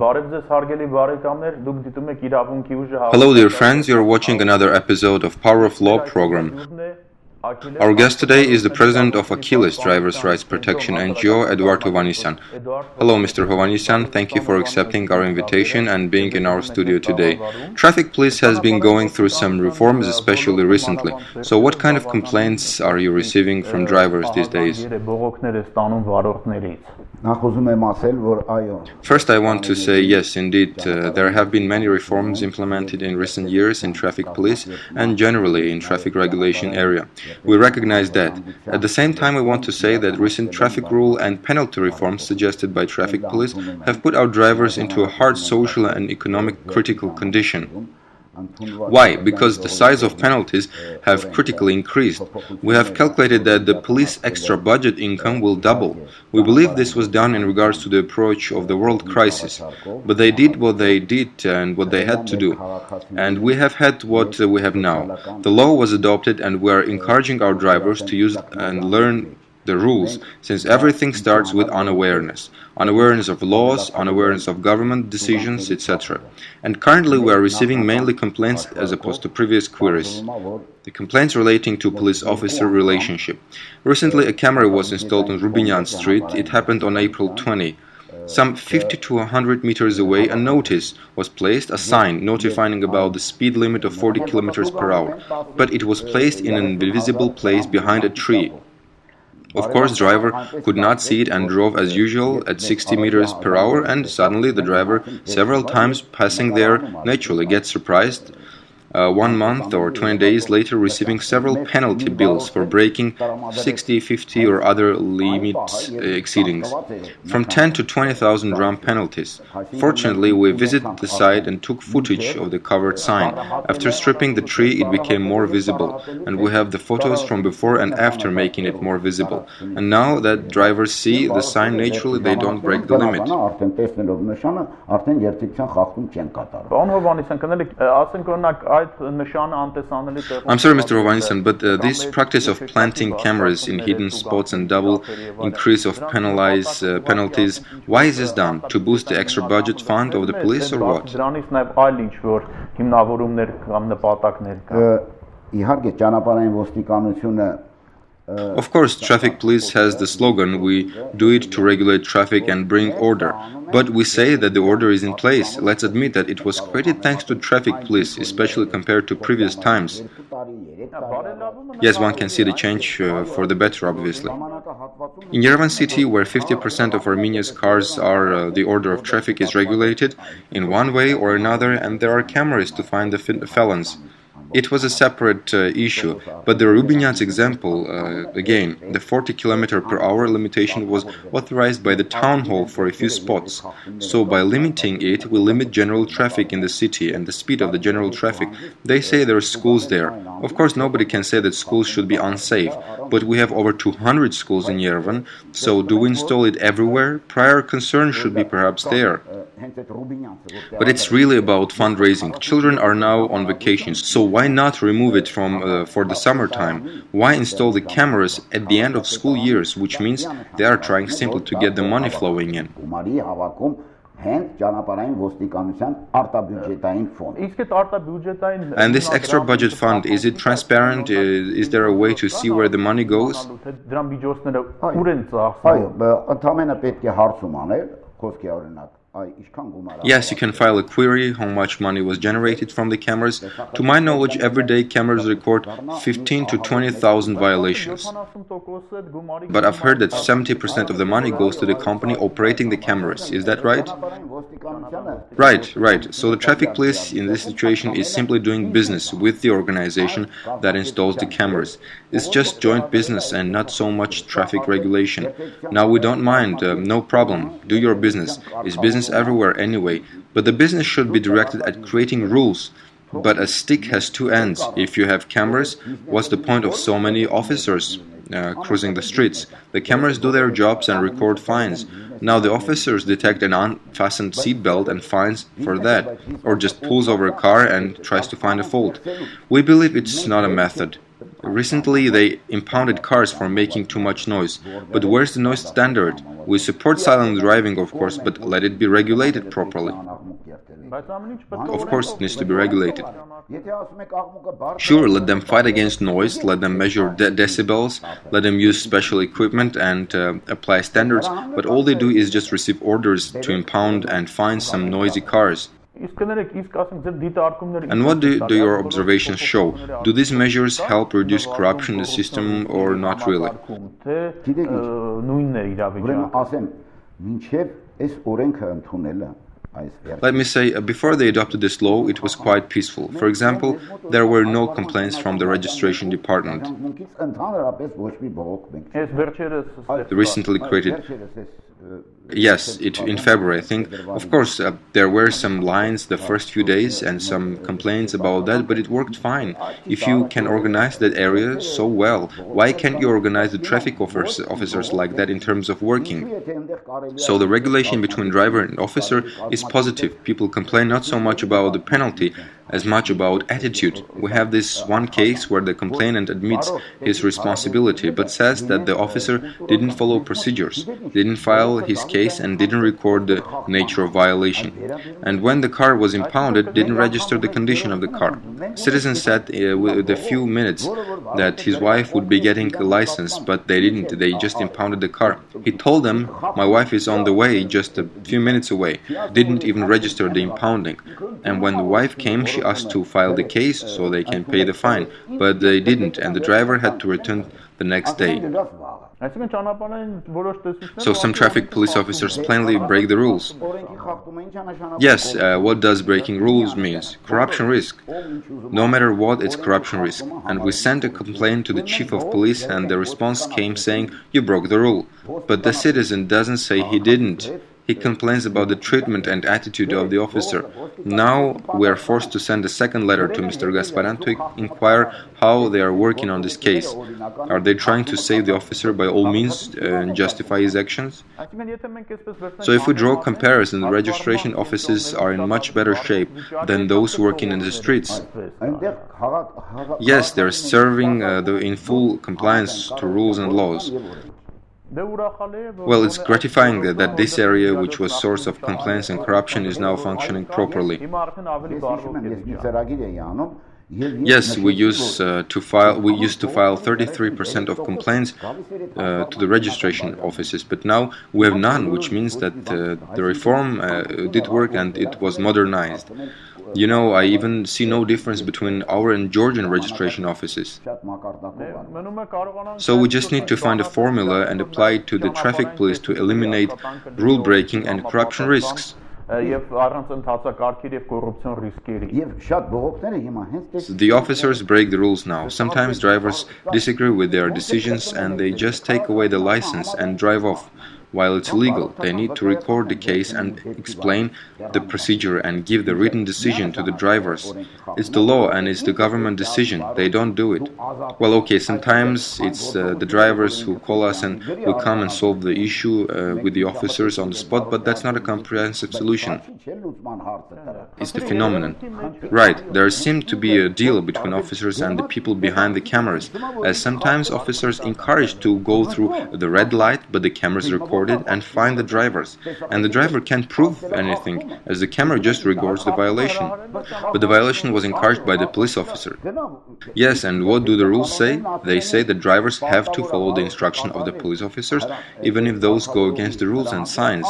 Hello dear friends, you're watching another episode of Power of Law program. Our guest today is the president of Achill, Drivers' Rights Protection NGO, Eduard Hovhannisyan. Hello Mr. Hovhannisyan, thank you for accepting our invitation and being in our studio today. Traffic police has been going through some reforms, especially recently. So what kind of complaints are you receiving from drivers these days? First, I want to say yes, indeed, there have been many reforms implemented in recent years in traffic police and generally in traffic regulation area. We recognize that. At the same time, I want to say that recent traffic rule and penalty reforms suggested by traffic police have put our drivers into a hard social and economic critical condition. Why? Because the size of penalties have critically increased. We have calculated that the police extra budget income will double. We believe this was done in regards to the approach of the world crisis. But they did what they did and what they had to do. And we have had what we have now. The law was adopted and we are encouraging our drivers to use and learn the rules, since everything starts with unawareness of laws, unawareness of government decisions, etc. And currently we are receiving mainly complaints as opposed to previous queries. The complaints relating to police-officer relationship. Recently a camera was installed on Rubinyan Street. It happened on April 20. Some 50 to 100 meters away, a notice was placed, a sign notifying about the speed limit of 40 kilometers per hour, but it was placed in an invisible place behind a tree. Of course, driver could not see it and drove as usual at 60 meters per hour, and suddenly the driver, several times passing there, naturally gets surprised. 1 month or 20 days later receiving several penalty bills for breaking 60, 50 or other limits exceedings, from 10 to 20,000 dram penalties. Fortunately, we visited the site and took footage of the covered sign. After stripping the tree, it became more visible, and we have the photos from before and after making it more visible. And now that drivers see the sign, naturally they don't break the limit. I'm sorry, Mr. Hovhannisyan, but this practice of planting cameras in hidden spots and double increase of penalties, why is this done? To boost the extra budget fund of the police or what? Of course, traffic police has the slogan, we do it to regulate traffic and bring order. But we say that the order is in place. Let's admit that it was created thanks to traffic police, especially compared to previous times. Yes, one can see the change for the better, obviously. In Yerevan city, where 50% of Armenia's cars are, the order of traffic is regulated in one way or another, and there are cameras to find the felons. It was a separate issue, but the Rubinyan's example, again, the 40 km per hour limitation was authorized by the town hall for a few spots. So by limiting it, we limit general traffic in the city and the speed of the general traffic. They say there are schools there. Of course, nobody can say that schools should be unsafe, but we have over 200 schools in Yerevan, so do we install it everywhere? Prior concern should be perhaps there. But it's really about fundraising. Children are now on vacation, so why not remove it for the summertime? Why install the cameras at the end of school years, which means they are trying simply to get the money flowing in? And this extra budget fund, is it transparent? Is there a way to see where the money goes? Yes, you can file a query how much money was generated from the cameras. To my knowledge, every day cameras record 15 to 20,000 violations. But I've heard that 70% of the money goes to the company operating the cameras. Is that right? Right. So the traffic police in this situation is simply doing business with the organization that installs the cameras. It's just joint business and not so much traffic regulation. Now we don't mind, no problem, do your business. It's business everywhere anyway, but the business should be directed at creating rules. But a stick has two ends. If you have cameras, what's the point of so many officers cruising the streets? The cameras do their jobs and record fines. Now the officers detect an unfastened seatbelt and fines for that, or just pulls over a car and tries to find a fault. We believe it's not a method. Recently, they impounded cars for making too much noise. But where's the noise standard? We support silent driving, of course, but let it be regulated properly. Of course, it needs to be regulated. Sure, let them fight against noise, let them measure decibels, let them use special equipment and apply standards, but all they do is just receive orders to impound and find some noisy cars. And what do your observations show? Do these measures help reduce corruption in the system or not really? Let me say, before they adopted this law, it was quite peaceful. For example, there were no complaints from the registration department. The recently created... Yes, in February, I think. Of course, there were some lines the first few days and some complaints about that, but it worked fine. If you can organize that area so well, why can't you organize the traffic officers like that in terms of working? So the regulation between driver and officer is positive. People complain not so much about the penalty as much about attitude. We have this one case where the complainant admits his responsibility but says that the officer didn't follow procedures, didn't file his case and didn't record the nature of violation. And when the car was impounded, didn't register the condition of the car. Citizen said with a few minutes that his wife would be getting a license, but they didn't. They just impounded the car. He told them, my wife is on the way, just a few minutes away. Didn't even register the impounding. And when the wife came, she asked to file the case so they can pay the fine, but they didn't, and the driver had to return the next day. So some traffic police officers plainly break the rules. Yes, what does breaking rules means? Corruption risk. No matter what, it's corruption risk. And we sent a complaint to the chief of police and the response came saying, you broke the rule. But the citizen doesn't say he didn't. He complains about the treatment and attitude of the officer. Now we are forced to send a second letter to Mr. Gasparyan to inquire how they are working on this case. Are they trying to save the officer by all means and justify his actions? So if we draw a comparison, the registration offices are in much better shape than those working in the streets. Yes, they are serving in full compliance to rules and laws. Well, it's gratifying that this area, which was source of complaints and corruption, is now functioning properly. Yes, we used to file 33% of complaints to the registration offices, but now we have none, which means that the reform did work and it was modernized. You know, I even see no difference between our and Georgian registration offices. So we just need to find a formula and apply it to the traffic police to eliminate rule breaking and corruption risks. The officers break the rules now. Sometimes drivers disagree with their decisions and they just take away the license and drive off. While it's illegal, they need to record the case and explain the procedure and give the written decision to the drivers. It's the law and it's the government decision. They don't do it. Well, okay, sometimes it's the drivers who call us and will come and solve the issue with the officers on the spot, but that's not a comprehensive solution. It's the phenomenon. Right, there seemed to be a deal between officers and the people behind the cameras, as sometimes officers encouraged to go through the red light, but the cameras record and find the drivers, and the driver can't prove anything as the camera just records the violation, but the violation was encouraged by the police officer. Yes, and what do the rules say? They say that drivers have to follow the instruction of the police officers even if those go against the rules and signs,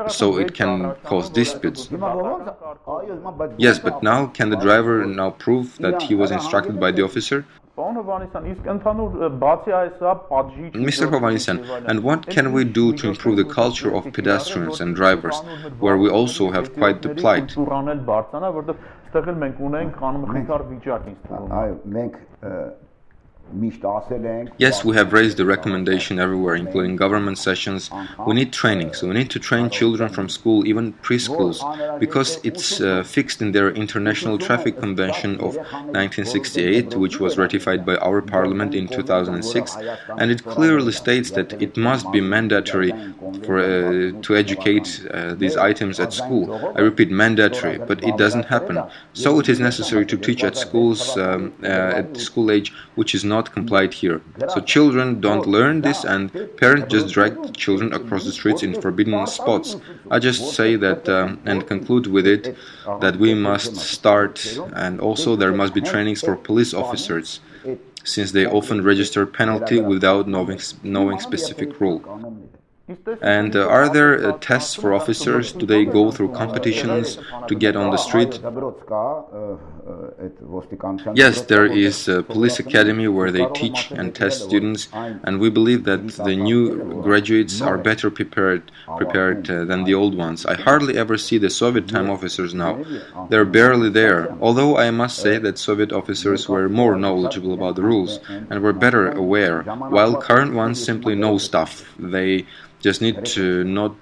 so it can cause disputes. Yes, but now can the driver now prove that he was instructed by the officer? Mr. Hovhannisyan, and what can we do to improve the culture of pedestrians and drivers, where we also have quite the plight? Yes, we have raised the recommendation everywhere, including government sessions. We need training, so we need to train children from school, even preschools, because it's fixed in their International Traffic Convention of 1968, which was ratified by our parliament in 2006, and it clearly states that it must be mandatory to educate these items at school. I repeat, mandatory, but it doesn't happen. So it is necessary to teach at schools at school age, which is not complied here. So children don't learn this, and parents just drag children across the streets in forbidden spots. I just say that and conclude with it that we must start, and also there must be trainings for police officers, since they often register penalty without knowing specific rule. And are there tests for officers? Do they go through competitions to get on the street? Yes, there is a police academy where they teach and test students, and we believe that the new graduates are better prepared than the old ones. I hardly ever see the Soviet time officers now. They're barely there, although I must say that Soviet officers were more knowledgeable about the rules and were better aware, while current ones simply know stuff. They just need to not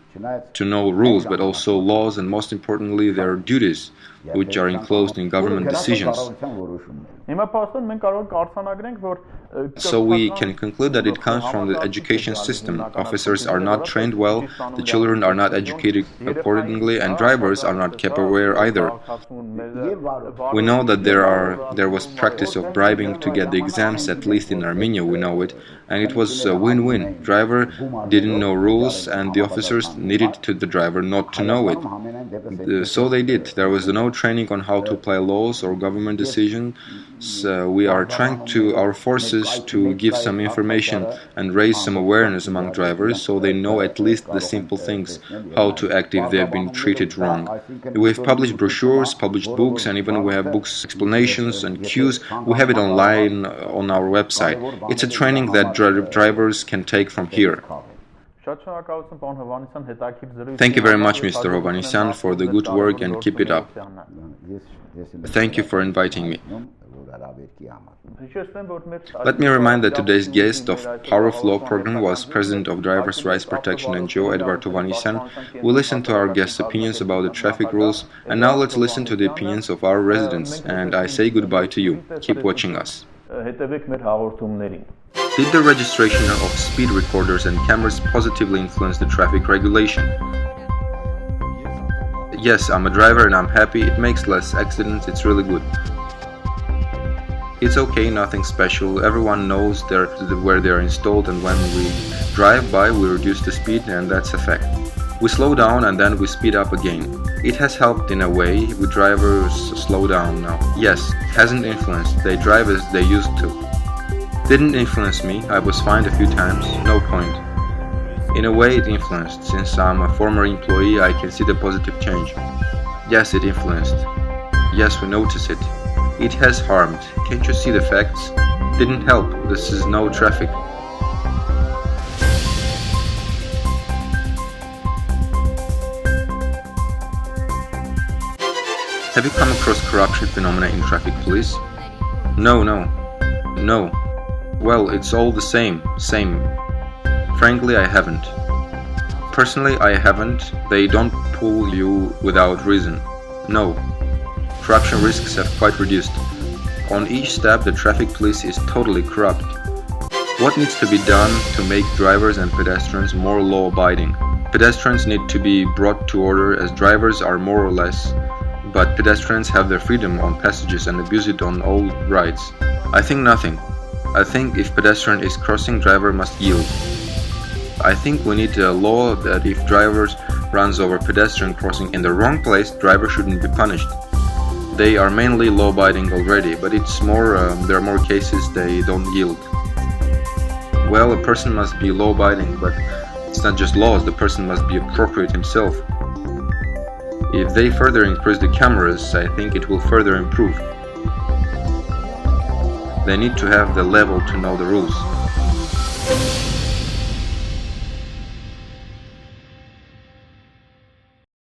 to know rules, but also laws, and most importantly their duties, which are enclosed in government decisions. So we can conclude that it comes from the education system. Officers are not trained well, the children are not educated accordingly, and drivers are not kept aware either. We know that there was practice of bribing to get the exams, at least in Armenia we know it, and it was a win-win. Driver didn't know rules, and the officers needed the driver not to know it. So they did. There was no training on how to apply laws or government decisions. We are trying our forces to give some information and raise some awareness among drivers, so they know at least the simple things, how to act if they have been treated wrong. We have published brochures, published books, and even we have books, explanations and cues. We have it online on our website. It's a training that drivers can take from here. Thank you very much, Mr. Hovhannisyan, for the good work, and keep it up. Thank you for inviting me. Let me remind that today's guest of Power of Law program was President of Drivers' Rights Protection NGO, Eduard Hovhannisyan. We listened to our guest's opinions about the traffic rules, and now let's listen to the opinions of our residents. And I say goodbye to you. Keep watching us. Did the registration of speed recorders and cameras positively influence the traffic regulation? Yes, I'm a driver and I'm happy. It makes less accidents. It's really good. It's okay, nothing special. Everyone knows where they're installed, and when we drive by we reduce the speed, and that's a fact. We slow down and then we speed up again. It has helped in a way. We drivers slow down now. Yes, hasn't influenced. They drive as they used to. Didn't influence me. I was fined a few times. No point. In a way it influenced. Since I'm a former employee, I can see the positive change. Yes, it influenced. Yes, we notice it. It has harmed. Can't you see the facts? Didn't help. This is no traffic. Have you come across corruption phenomena in traffic police? No. Well, it's all the same. Frankly, I haven't. Personally, I haven't. They don't pull you without reason. No. Corruption risks have quite reduced. On each step, the traffic police is totally corrupt. What needs to be done to make drivers and pedestrians more law-abiding? Pedestrians need to be brought to order, as drivers are more or less, but pedestrians have their freedom on passages and abuse it on all rights. I think nothing. I think if pedestrian is crossing, driver must yield. I think we need a law that if driver runs over pedestrian crossing in the wrong place, driver shouldn't be punished. They are mainly law-abiding already, but it's more, there are more cases they don't yield. Well, a person must be law-abiding, but it's not just laws, the person must be appropriate himself. If they further increase the cameras, I think it will further improve. They need to have the level to know the rules.